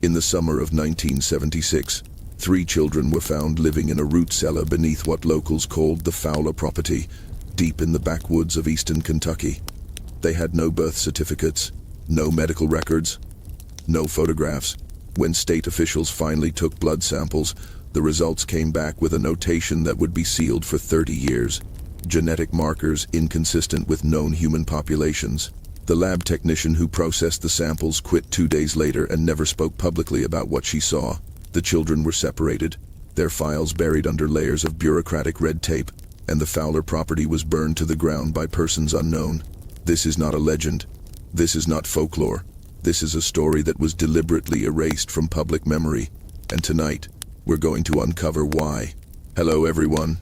In the summer of 1976, 3 children were found living in a root cellar beneath what locals called the Fowler property, deep in the backwoods of eastern Kentucky. They had no birth certificates, no medical records, no photographs. When state officials finally took blood samples, the results came back with a notation that would be sealed for 30 years. Genetic markers inconsistent with known human populations. The lab technician who processed the samples quit 2 days later and never spoke publicly about what she saw. The children were separated, their files buried under layers of bureaucratic red tape, and the Fowler property was burned to the ground by persons unknown. This is not a legend. This is not folklore. This is a story that was deliberately erased from public memory. And tonight, we're going to uncover why. Hello everyone.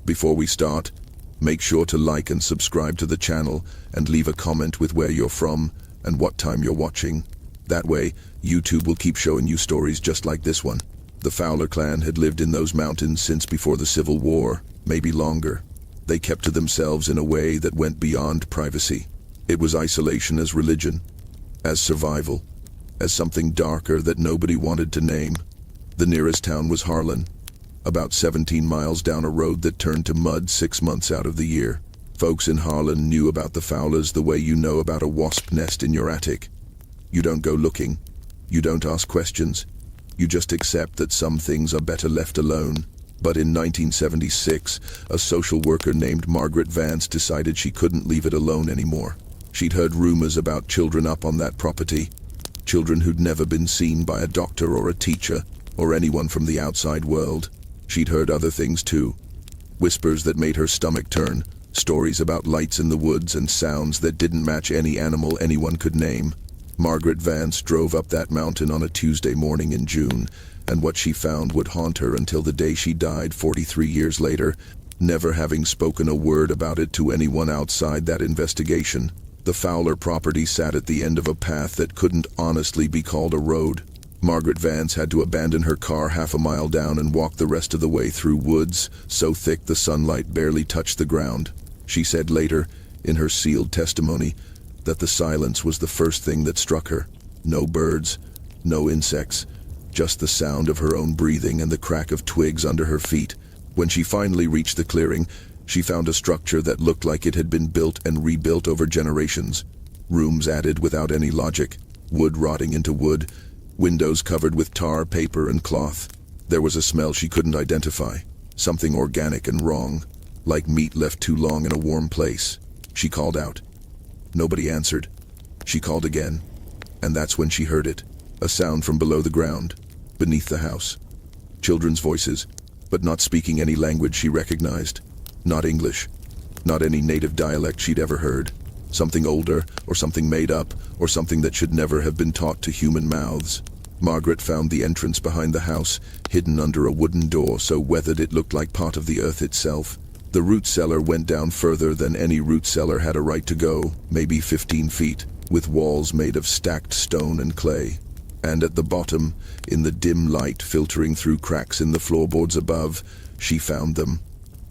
Before we start, make sure to like and subscribe to the channel and leave a comment with where you're from and what time you're watching. That way, YouTube will keep showing you stories just like this one. The Fowler Clan had lived in those mountains since before the Civil War, maybe longer. They kept to themselves in a way that went beyond privacy. It was isolation as religion, as survival, as something darker that nobody wanted to name. The nearest town was Harlan, about 17 miles down a road that turned to mud 6 months out of the year. Folks in Harlan knew about the Fowlers the way you know about a wasp nest in your attic. You don't go looking. You don't ask questions. You just accept that some things are better left alone. But in 1976, a social worker named Margaret Vance decided she couldn't leave it alone anymore. She'd heard rumors about children up on that property. Children who'd never been seen by a doctor or a teacher or anyone from the outside world. She'd heard other things too. Whispers that made her stomach turn. Stories about lights in the woods and sounds that didn't match any animal anyone could name. Margaret Vance drove up that mountain on a Tuesday morning in June, and what she found would haunt her until the day she died 43 years later, never having spoken a word about it to anyone outside that investigation. The Fowler property sat at the end of a path that couldn't honestly be called a road. Margaret Vance had to abandon her car half a mile down and walk the rest of the way through woods so thick the sunlight barely touched the ground. She said later, in her sealed testimony, that the silence was the first thing that struck her. No birds, no insects, just the sound of her own breathing and the crack of twigs under her feet. When she finally reached the clearing, she found a structure that looked like it had been built and rebuilt over generations. Rooms added without any logic, wood rotting into wood, windows covered with tar, paper, and cloth. There was a smell she couldn't identify, something organic and wrong, like meat left too long in a warm place. She called out. Nobody answered. She called again, and that's when she heard it, a sound from below the ground, beneath the house. Children's voices, but not speaking any language she recognized. Not English, not any native dialect she'd ever heard. Something older, or something made up, or something that should never have been taught to human mouths. Margaret found the entrance behind the house, hidden under a wooden door so weathered it looked like part of the earth itself. The root cellar went down further than any root cellar had a right to go, maybe 15 feet, with walls made of stacked stone and clay. And at the bottom, in the dim light filtering through cracks in the floorboards above, she found them.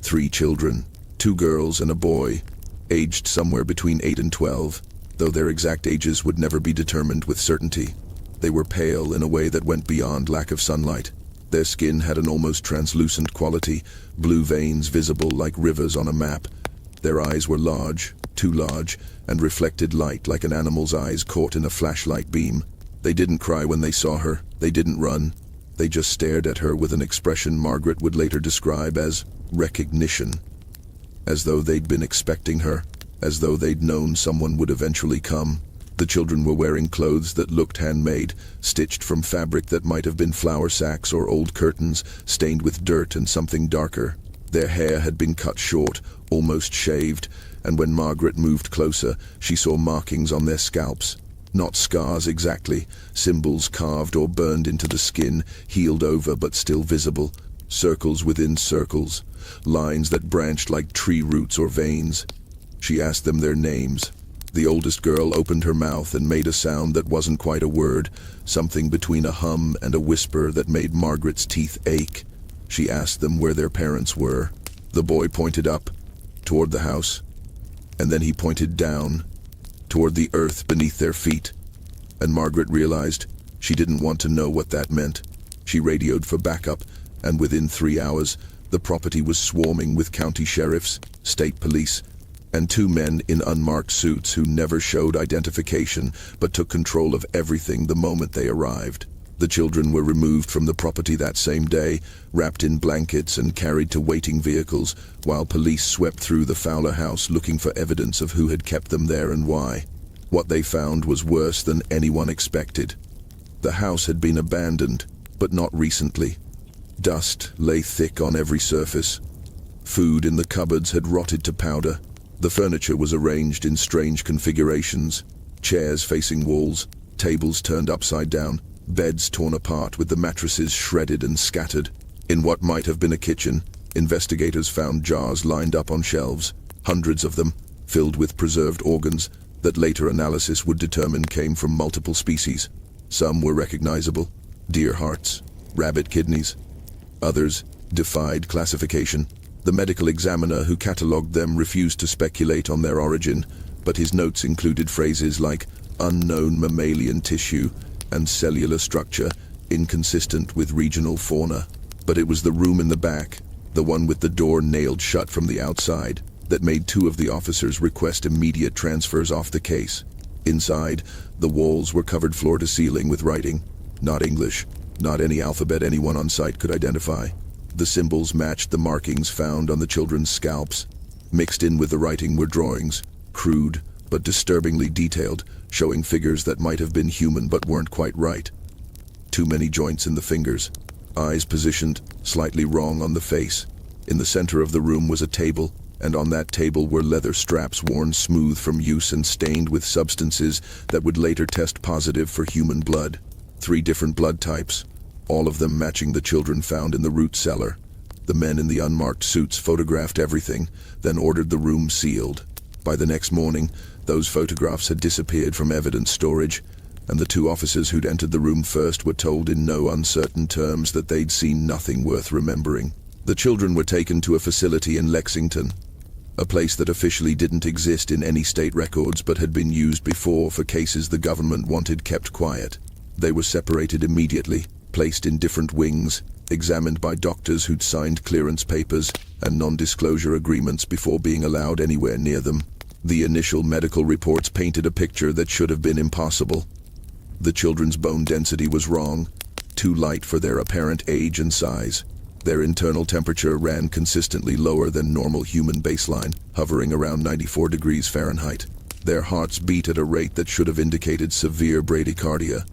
3 children, 2 girls and a boy, aged somewhere between 8 and 12, though their exact ages would never be determined with certainty. They were pale in a way that went beyond lack of sunlight. Their skin had an almost translucent quality, blue veins visible like rivers on a map. Their eyes were large, too large, and reflected light like an animal's eyes caught in a flashlight beam. They didn't cry when they saw her. They didn't run. They just stared at her with an expression Margaret would later describe as recognition. As though they'd been expecting her, as though they'd known someone would eventually come. The children were wearing clothes that looked handmade, stitched from fabric that might have been flour sacks or old curtains, stained with dirt and something darker. Their hair had been cut short, almost shaved, and when Margaret moved closer, she saw markings on their scalps. Not scars exactly, symbols carved or burned into the skin, healed over but still visible. Circles within circles, lines that branched like tree roots or veins. She asked them their names. The oldest girl opened her mouth and made a sound that wasn't quite a word, something between a hum and a whisper that made Margaret's teeth ache. She asked them where their parents were. The boy pointed up, toward the house, and then he pointed down, toward the earth beneath their feet, and Margaret realized She didn't want to know what that meant. She radioed for backup, and within 3 hours, the property was swarming with county sheriffs, state police, and 2 men in unmarked suits who never showed identification but took control of everything the moment they arrived. The children were removed from the property that same day, wrapped in blankets and carried to waiting vehicles, while police swept through the Fowler house looking for evidence of who had kept them there and why. What they found was worse than anyone expected. The house had been abandoned, but not recently. Dust lay thick on every surface. Food in the cupboards had rotted to powder. The furniture was arranged in strange configurations. Chairs facing walls, tables turned upside down, beds torn apart with the mattresses shredded and scattered. In what might have been a kitchen, investigators found jars lined up on shelves, hundreds of them, filled with preserved organs that later analysis would determine came from multiple species. Some were recognizable: deer hearts, rabbit kidneys. Others defied classification. The medical examiner who catalogued them refused to speculate on their origin, but his notes included phrases like unknown mammalian tissue and cellular structure inconsistent with regional fauna. But it was the room in the back, the one with the door nailed shut from the outside, that made 2 of the officers request immediate transfers off the case. Inside, the walls were covered floor to ceiling with writing. Not English, not any alphabet anyone on site could identify. The symbols matched the markings found on the children's scalps. Mixed in with the writing were drawings, crude but disturbingly detailed, showing figures that might have been human but weren't quite right. Too many joints in the fingers, eyes positioned slightly wrong on the face. In the center of the room was a table, and on that table were leather straps worn smooth from use and stained with substances that would later test positive for human blood. 3 different blood types, all of them matching the children found in the root cellar. The men in the unmarked suits photographed everything, then ordered the room sealed. By the next morning, those photographs had disappeared from evidence storage, and the 2 officers who'd entered the room first were told in no uncertain terms that they'd seen nothing worth remembering. The children were taken to a facility in Lexington, a place that officially didn't exist in any state records but had been used before for cases the government wanted kept quiet. They were separated immediately, placed in different wings, examined by doctors who'd signed clearance papers and non-disclosure agreements before being allowed anywhere near them. The initial medical reports painted a picture that should have been impossible. The children's bone density was wrong, too light for their apparent age and size. Their internal temperature ran consistently lower than normal human baseline, hovering around 94 degrees Fahrenheit. Their hearts beat at a rate that should have indicated severe bradycardia,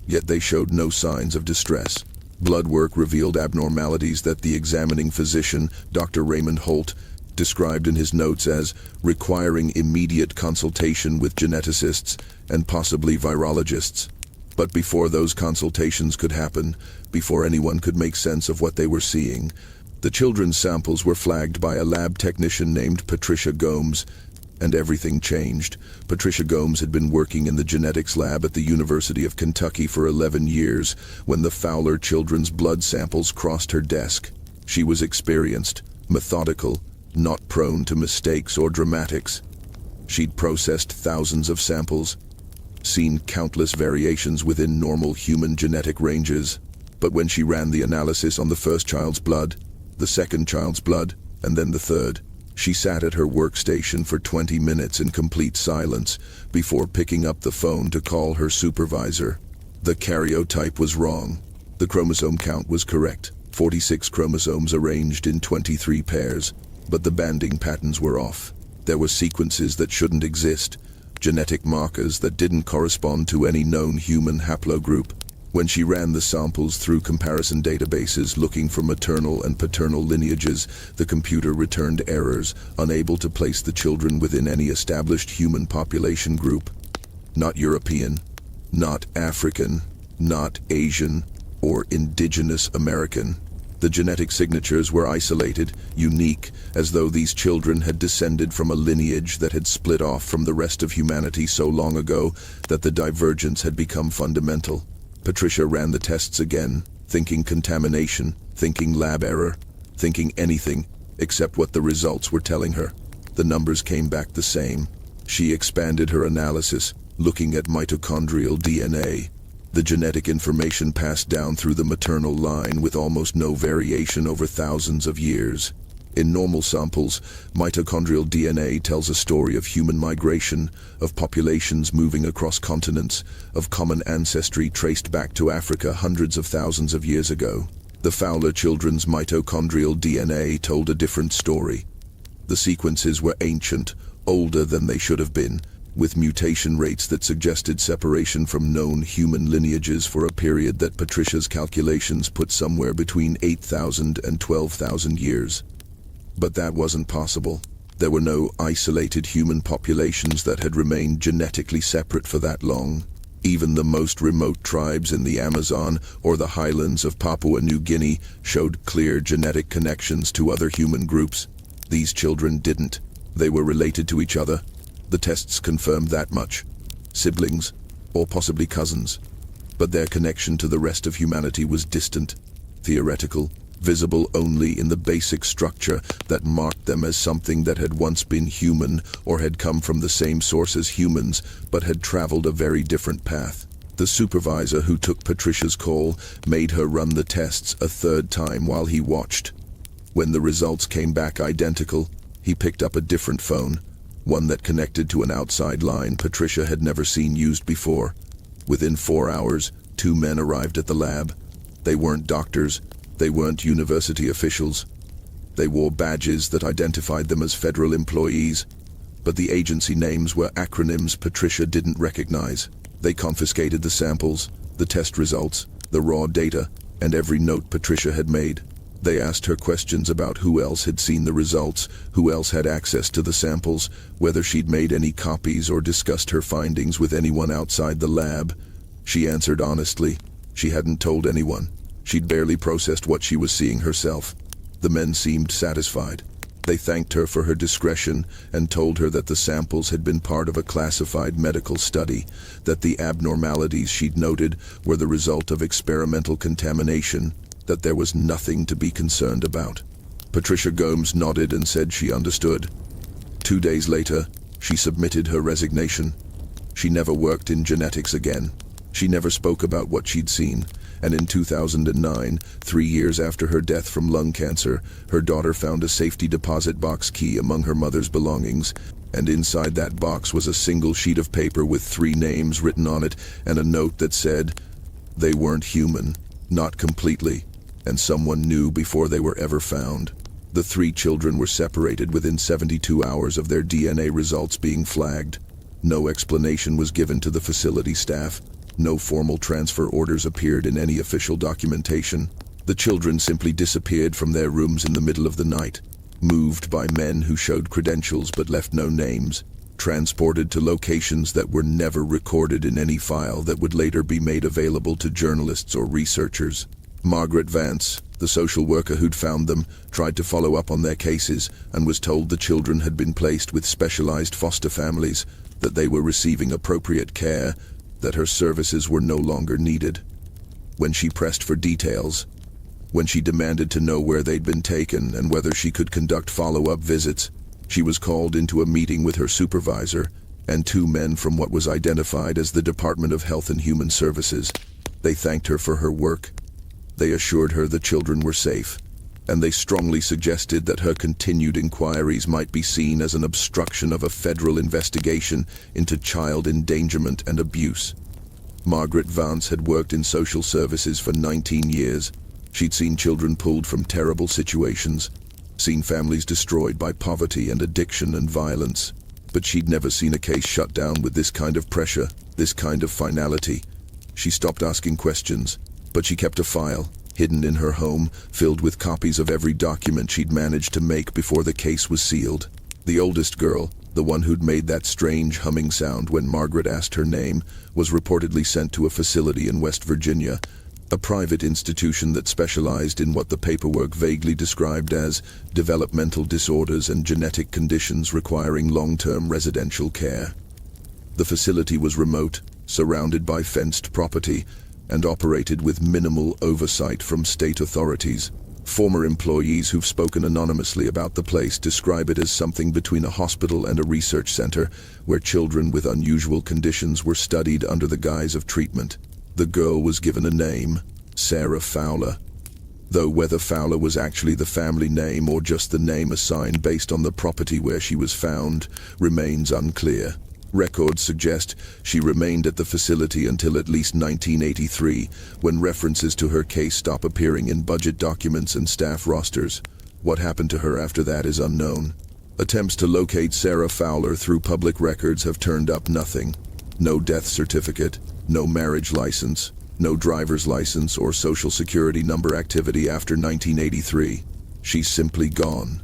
yet they showed no signs of distress. Blood work revealed abnormalities that the examining physician, Dr. Raymond Holt, described in his notes as requiring immediate consultation with geneticists and possibly virologists. But before those consultations could happen, before anyone could make sense of what they were seeing, the children's samples were flagged by a lab technician named Patricia Gomes, and everything changed. Patricia Gomes had been working in the genetics lab at the University of Kentucky for 11 years when the Fowler children's blood samples crossed her desk. She was experienced, methodical, not prone to mistakes or dramatics. She'd processed thousands of samples, seen countless variations within normal human genetic ranges. But when she ran the analysis on the first child's blood, the second child's blood, and then the third, she sat at her workstation for 20 minutes in complete silence before picking up the phone to call her supervisor. The karyotype was wrong. The chromosome count was correct, 46 chromosomes arranged in 23 pairs, but the banding patterns were off. There were sequences that shouldn't exist, genetic markers that didn't correspond to any known human haplogroup. When she ran the samples through comparison databases looking for maternal and paternal lineages, the computer returned errors, unable to place the children within any established human population group. Not European, not African, not Asian, or indigenous American. The genetic signatures were isolated, unique, as though these children had descended from a lineage that had split off from the rest of humanity so long ago that the divergence had become fundamental. Patricia ran the tests again, thinking contamination, thinking lab error, thinking anything except what the results were telling her. The numbers came back the same. She expanded her analysis, looking at mitochondrial DNA. The genetic information passed down through the maternal line with almost no variation over thousands of years. In normal samples, mitochondrial DNA tells a story of human migration, of populations moving across continents, of common ancestry traced back to Africa hundreds of thousands of years ago. The Fowler children's mitochondrial DNA told a different story. The sequences were ancient, older than they should have been, with mutation rates that suggested separation from known human lineages for a period that Patricia's calculations put somewhere between 8,000 and 12,000 years. But that wasn't possible. There were no isolated human populations that had remained genetically separate for that long. Even the most remote tribes in the Amazon or the highlands of Papua New Guinea showed clear genetic connections to other human groups. These children didn't. They were related to each other. The tests confirmed that much. Siblings, or possibly cousins. But their connection to the rest of humanity was distant, theoretical, visible only in the basic structure that marked them as something that had once been human or had come from the same source as humans, but had traveled a very different path. The supervisor who took Patricia's call made her run the tests a third time while he watched. When the results came back identical, he picked up a different phone, one that connected to an outside line Patricia had never seen used before. Within 4 hours, 2 men arrived at the lab. They weren't doctors. They weren't university officials. They wore badges that identified them as federal employees, but the agency names were acronyms Patricia didn't recognize. They confiscated the samples, the test results, the raw data, and every note Patricia had made. They asked her questions about who else had seen the results, who else had access to the samples, whether she'd made any copies or discussed her findings with anyone outside the lab. She answered honestly. She hadn't told anyone. She'd barely processed what she was seeing herself. The men seemed satisfied. They thanked her for her discretion and told her that the samples had been part of a classified medical study, that the abnormalities she'd noted were the result of experimental contamination, that there was nothing to be concerned about. Patricia Gomes nodded and said she understood. 2 days later, she submitted her resignation. She never worked in genetics again. She never spoke about what she'd seen, and in 2009, 3 years after her death from lung cancer, her daughter found a safety deposit box key among her mother's belongings, and inside that box was a single sheet of paper with 3 names written on it and a note that said, "They weren't human, not completely, and someone knew before they were ever found." The 3 children were separated within 72 hours of their DNA results being flagged. No explanation was given to the facility staff. No formal transfer orders appeared in any official documentation. The children simply disappeared from their rooms in the middle of the night, moved by men who showed credentials but left no names, transported to locations that were never recorded in any file that would later be made available to journalists or researchers. Margaret Vance, the social worker who'd found them, tried to follow up on their cases and was told the children had been placed with specialized foster families, that they were receiving appropriate care, that her services were no longer needed. When she pressed for details, when she demanded to know where they'd been taken and whether she could conduct follow-up visits, she was called into a meeting with her supervisor and 2 men from what was identified as the Department of Health and Human Services. They thanked her for her work. They assured her the children were safe, and they strongly suggested that her continued inquiries might be seen as an obstruction of a federal investigation into child endangerment and abuse. Margaret Vance had worked in social services for 19 years. She'd seen children pulled from terrible situations, seen families destroyed by poverty and addiction and violence, but she'd never seen a case shut down with this kind of pressure, this kind of finality. She stopped asking questions, but she kept a file, hidden in her home, filled with copies of every document she'd managed to make before the case was sealed. The oldest girl, the one who'd made that strange humming sound when Margaret asked her name, was reportedly sent to a facility in West Virginia, a private institution that specialized in what the paperwork vaguely described as developmental disorders and genetic conditions requiring long-term residential care. The facility was remote, surrounded by fenced property, and operated with minimal oversight from state authorities. Former employees who've spoken anonymously about the place describe it as something between a hospital and a research center, where children with unusual conditions were studied under the guise of treatment. The girl was given a name, Sarah Fowler, though whether Fowler was actually the family name or just the name assigned based on the property where she was found remains unclear. Records suggest she remained at the facility until at least 1983, when references to her case stop appearing in budget documents and staff rosters. What happened to her after that is unknown. Attempts to locate Sarah Fowler through public records have turned up nothing. No death certificate, no marriage license, no driver's license or social security number activity after 1983. She's simply gone,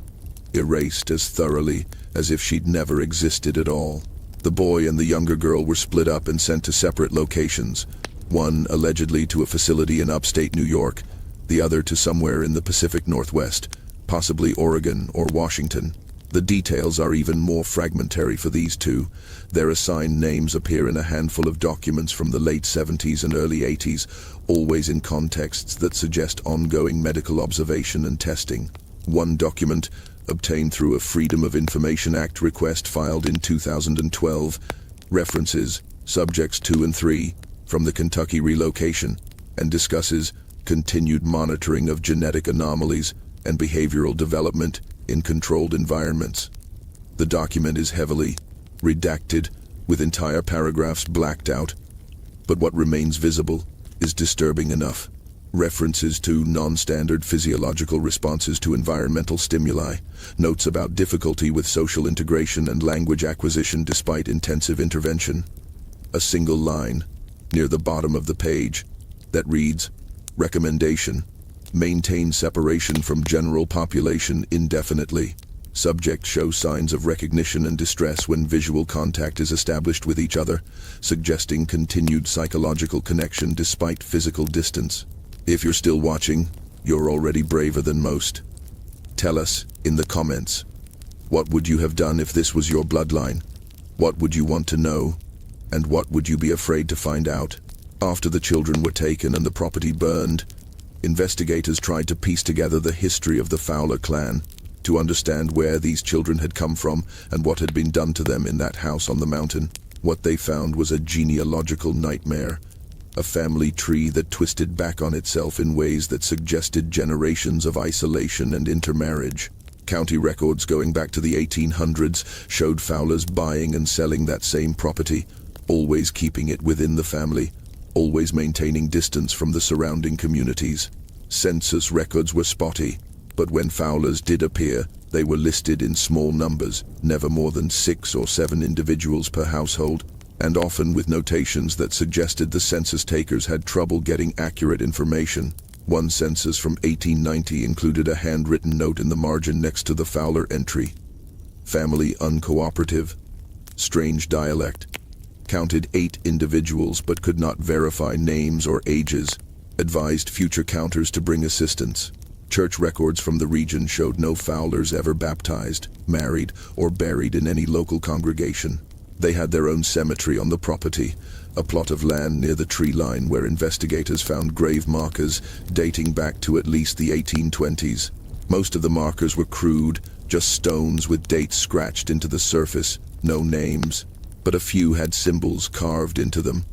erased as thoroughly as if she'd never existed at all. The boy and the younger girl were split up and sent to separate locations, one allegedly to a facility in upstate New York, the other to somewhere in the Pacific Northwest, possibly Oregon or Washington. The details are even more fragmentary for these two. Their assigned names appear in a handful of documents from the late 70s and early 80s, always in contexts that suggest ongoing medical observation and testing. One document, obtained through a Freedom of Information Act request filed in 2012, references Subjects 2 and 3 from the Kentucky relocation and discusses continued monitoring of genetic anomalies and behavioral development in controlled environments. The document is heavily redacted, with entire paragraphs blacked out, but what remains visible is disturbing enough. References to non-standard physiological responses to environmental stimuli, notes about difficulty with social integration and language acquisition despite intensive intervention. A single line, near the bottom of the page, that reads, "Recommendation: maintain separation from general population indefinitely. Subject shows signs of recognition and distress when visual contact is established with each other, suggesting continued psychological connection despite physical distance." If you're still watching, you're already braver than most. Tell us in the comments, what would you have done if this was your bloodline? What would you want to know? And what would you be afraid to find out? After the children were taken and the property burned, investigators tried to piece together the history of the Fowler clan, to understand where these children had come from and what had been done to them in that house on the mountain. What they found was a genealogical nightmare, a family tree that twisted back on itself in ways that suggested generations of isolation and intermarriage. County records going back to the 1800s showed Fowlers buying and selling that same property, always keeping it within the family, always maintaining distance from the surrounding communities. Census records were spotty, but when Fowlers did appear, they were listed in small numbers, never more than 6 or 7 individuals per household, and often with notations that suggested the census takers had trouble getting accurate information. One census from 1890 included a handwritten note in the margin next to the Fowler entry. Family uncooperative, strange dialect, counted 8 individuals but could not verify names or ages, advised future counters to bring assistance. Church records from the region showed no Fowlers ever baptized, married, or buried in any local congregation. They had their own cemetery on the property, a plot of land near the tree line where investigators found grave markers dating back to at least the 1820s. Most of the markers were crude, just stones with dates scratched into the surface, no names, but a few had symbols carved into them.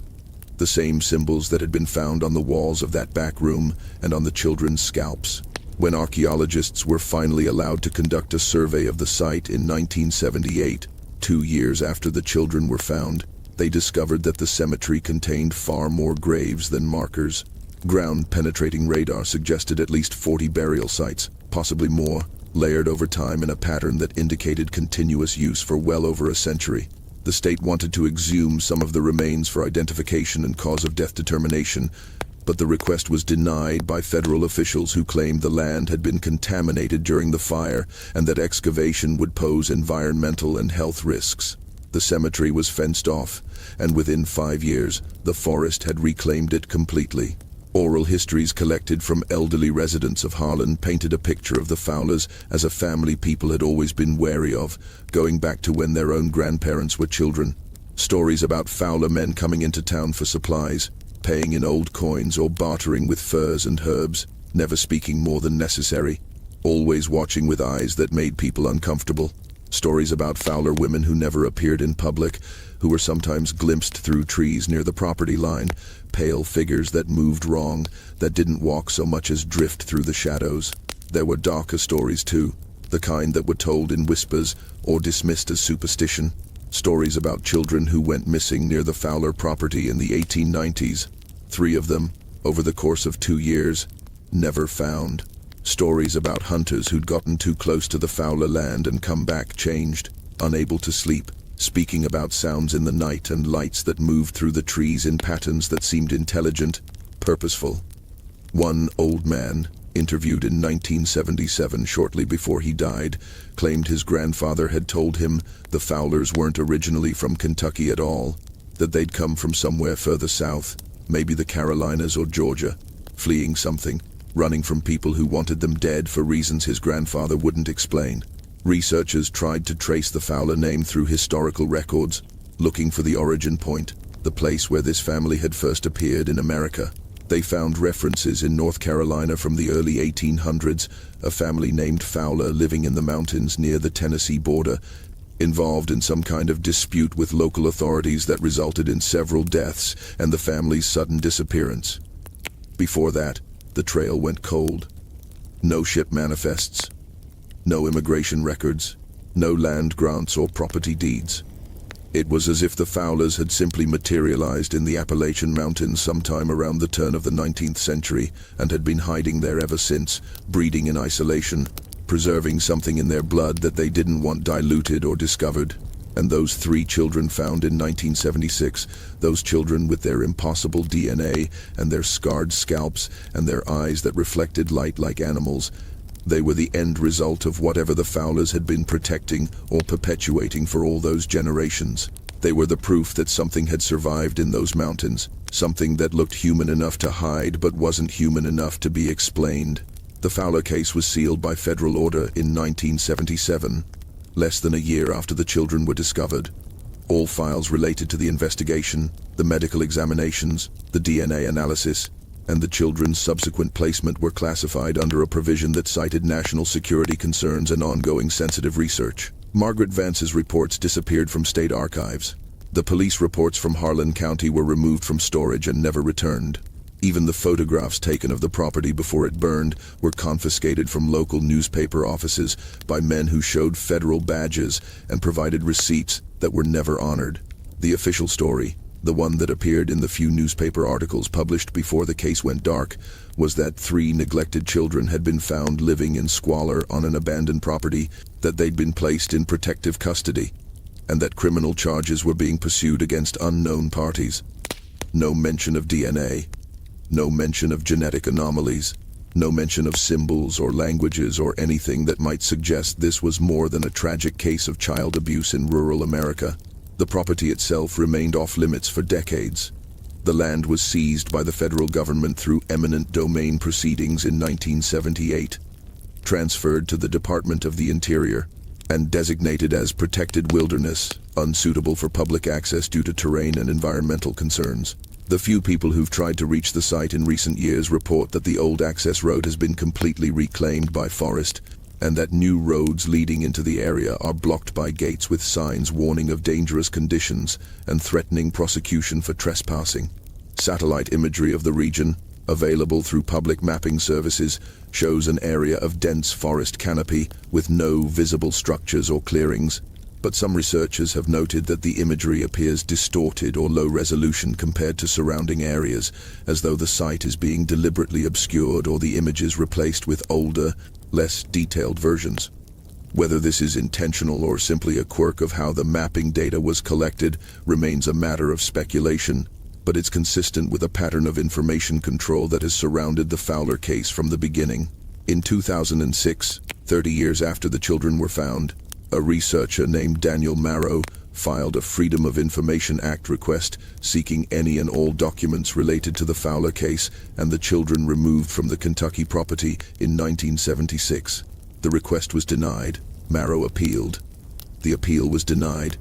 The same symbols that had been found on the walls of that back room and on the children's scalps. When archaeologists were finally allowed to conduct a survey of the site in 1978, 2 years after the children were found, they discovered that the cemetery contained far more graves than markers. Ground-penetrating radar suggested at least 40 burial sites, possibly more, layered over time in a pattern that indicated continuous use for well over a century. The state wanted to exhume some of the remains for identification and cause of death determination, but the request was denied by federal officials who claimed the land had been contaminated during the fire and that excavation would pose environmental and health risks. The cemetery was fenced off, and within 5 years, the forest had reclaimed it completely. Oral histories collected from elderly residents of Harlan painted a picture of the Fowlers as a family people had always been wary of, going back to when their own grandparents were children. Stories about Fowler men coming into town for supplies, paying in old coins or bartering with furs and herbs, never speaking more than necessary, always watching with eyes that made people uncomfortable. Stories about Fowler women who never appeared in public, who were sometimes glimpsed through trees near the property line, pale figures that moved wrong, that didn't walk so much as drift through the shadows. There were darker stories too, the kind that were told in whispers or dismissed as superstition. Stories about children who went missing near the Fowler property in the 1890s. 3 of them, over the course of 2 years, never found. Stories about hunters who'd gotten too close to the Fowler land and come back changed, unable to sleep, speaking about sounds in the night and lights that moved through the trees in patterns that seemed intelligent, purposeful. One old man, interviewed in 1977 shortly before he died, claimed his grandfather had told him the Fowlers weren't originally from Kentucky at all, that they'd come from somewhere further south, maybe the Carolinas or Georgia, fleeing something, running from people who wanted them dead for reasons his grandfather wouldn't explain. Researchers tried to trace the Fowler name through historical records, looking for the origin point, the place where this family had first appeared in America. They found references in North Carolina from the early 1800s, a family named Fowler living in the mountains near the Tennessee border, involved in some kind of dispute with local authorities that resulted in several deaths and the family's sudden disappearance. Before that, the trail went cold. No ship manifests, no immigration records, no land grants or property deeds. It was as if the Fowlers had simply materialized in the Appalachian Mountains sometime around the turn of the 19th century and had been hiding there ever since, breeding in isolation, preserving something in their blood that they didn't want diluted or discovered. And those 3 children found in 1976, those children with their impossible DNA and their scarred scalps and their eyes that reflected light like animals, they were the end result of whatever the Fowlers had been protecting or perpetuating for all those generations. They were the proof that something had survived in those mountains, something that looked human enough to hide but wasn't human enough to be explained. The Fowler case was sealed by federal order in 1977, less than a year after the children were discovered. All files related to the investigation, the medical examinations, the DNA analysis, and the children's subsequent placement were classified under a provision that cited national security concerns and ongoing sensitive research. Margaret Vance's reports disappeared from state archives. The police reports from Harlan County were removed from storage and never returned. Even the photographs taken of the property before it burned were confiscated from local newspaper offices by men who showed federal badges and provided receipts that were never honored. The official story, the one that appeared in the few newspaper articles published before the case went dark, was that 3 neglected children had been found living in squalor on an abandoned property, that they'd been placed in protective custody, and that criminal charges were being pursued against unknown parties. No mention of DNA. No mention of genetic anomalies, no mention of symbols or languages or anything that might suggest this was more than a tragic case of child abuse in rural America. The property itself remained off limits for decades. The land was seized by the federal government through eminent domain proceedings in 1978, transferred to the Department of the Interior, and designated as protected wilderness, unsuitable for public access due to terrain and environmental concerns. The few people who've tried to reach the site in recent years report that the old access road has been completely reclaimed by forest, and that new roads leading into the area are blocked by gates with signs warning of dangerous conditions and threatening prosecution for trespassing. Satellite imagery of the region, available through public mapping services, shows an area of dense forest canopy with no visible structures or clearings. But some researchers have noted that the imagery appears distorted or low resolution compared to surrounding areas, as though the site is being deliberately obscured or the images replaced with older, less detailed versions. Whether this is intentional or simply a quirk of how the mapping data was collected remains a matter of speculation, but it's consistent with a pattern of information control that has surrounded the Fowler case from the beginning. In 2006, 30 years after the children were found, a researcher named Daniel Marrow filed a Freedom of Information Act request seeking any and all documents related to the Fowler case and the children removed from the Kentucky property in 1976. The request was denied. Marrow appealed. The appeal was denied.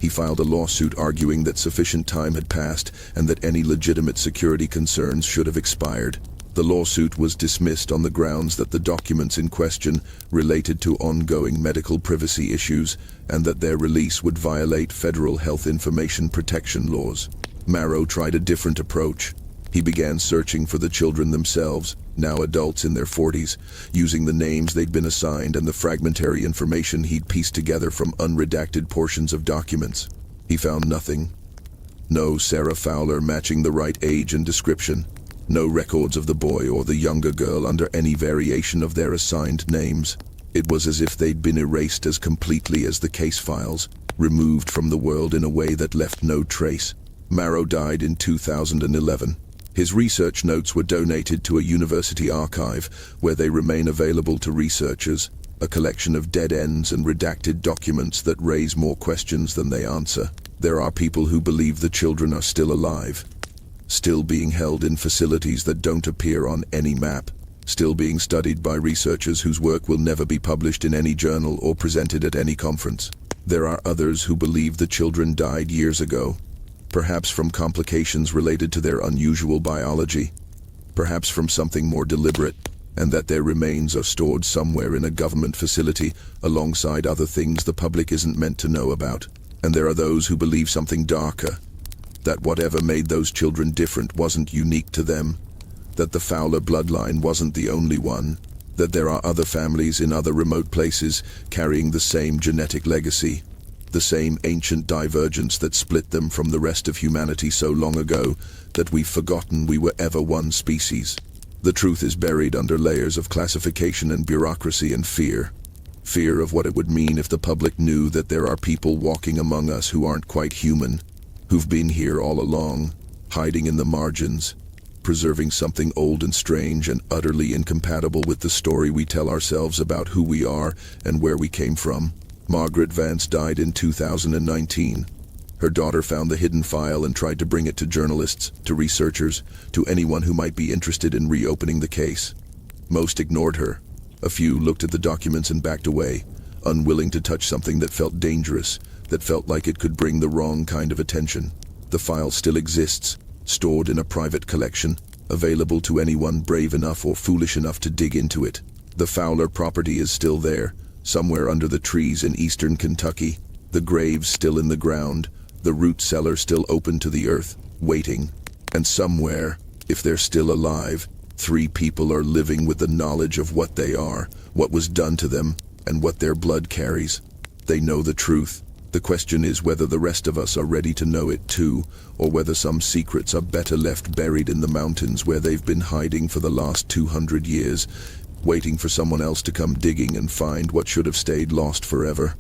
He filed a lawsuit arguing that sufficient time had passed and that any legitimate security concerns should have expired. The The lawsuit was dismissed on the grounds that the documents in question related to ongoing medical privacy issues and that their release would violate federal health information protection laws. Marrow tried a different approach. He began searching for the children themselves, now adults in their 40s, using the names they'd been assigned and the fragmentary information he'd pieced together from unredacted portions of documents. He found nothing. No Sarah Fowler matching the right age and description. No records of the boy or the younger girl under any variation of their assigned names. It was as if they'd been erased as completely as the case files, removed from the world in a way that left no trace. Marrow died in 2011. His research notes were donated to a university archive, where they remain available to researchers, a collection of dead ends and redacted documents that raise more questions than they answer. There are people who believe the children are still alive, still being held in facilities that don't appear on any map, still being studied by researchers whose work will never be published in any journal or presented at any conference. There are others who believe the children died years ago, perhaps from complications related to their unusual biology, perhaps from something more deliberate, and that their remains are stored somewhere in a government facility alongside other things the public isn't meant to know about. And there are those who believe something darker, that whatever made those children different wasn't unique to them, that the Fowler bloodline wasn't the only one, that there are other families in other remote places carrying the same genetic legacy, the same ancient divergence that split them from the rest of humanity so long ago that we've forgotten we were ever one species. The truth is buried under layers of classification and bureaucracy and fear. Fear of what it would mean if the public knew that there are people walking among us who aren't quite human, who've been here all along, hiding in the margins, preserving something old and strange and utterly incompatible with the story we tell ourselves about who we are and where we came from. Margaret Vance died in 2019. Her daughter found the hidden file and tried to bring it to journalists, to researchers, to anyone who might be interested in reopening the case. Most ignored her. A few looked at the documents and backed away, unwilling to touch something that felt dangerous, that felt like it could bring the wrong kind of attention. The file still exists, stored in a private collection, available to anyone brave enough or foolish enough to dig into it. The Fowler property is still there, somewhere under the trees in eastern Kentucky, the graves still in the ground, the root cellar still open to the earth, waiting. And somewhere, if they're still alive, 3 people are living with the knowledge of what they are, what was done to them, and what their blood carries. They know the truth. The question is whether the rest of us are ready to know it too, or whether some secrets are better left buried in the mountains where they've been hiding for the last 200 years, waiting for someone else to come digging and find what should have stayed lost forever.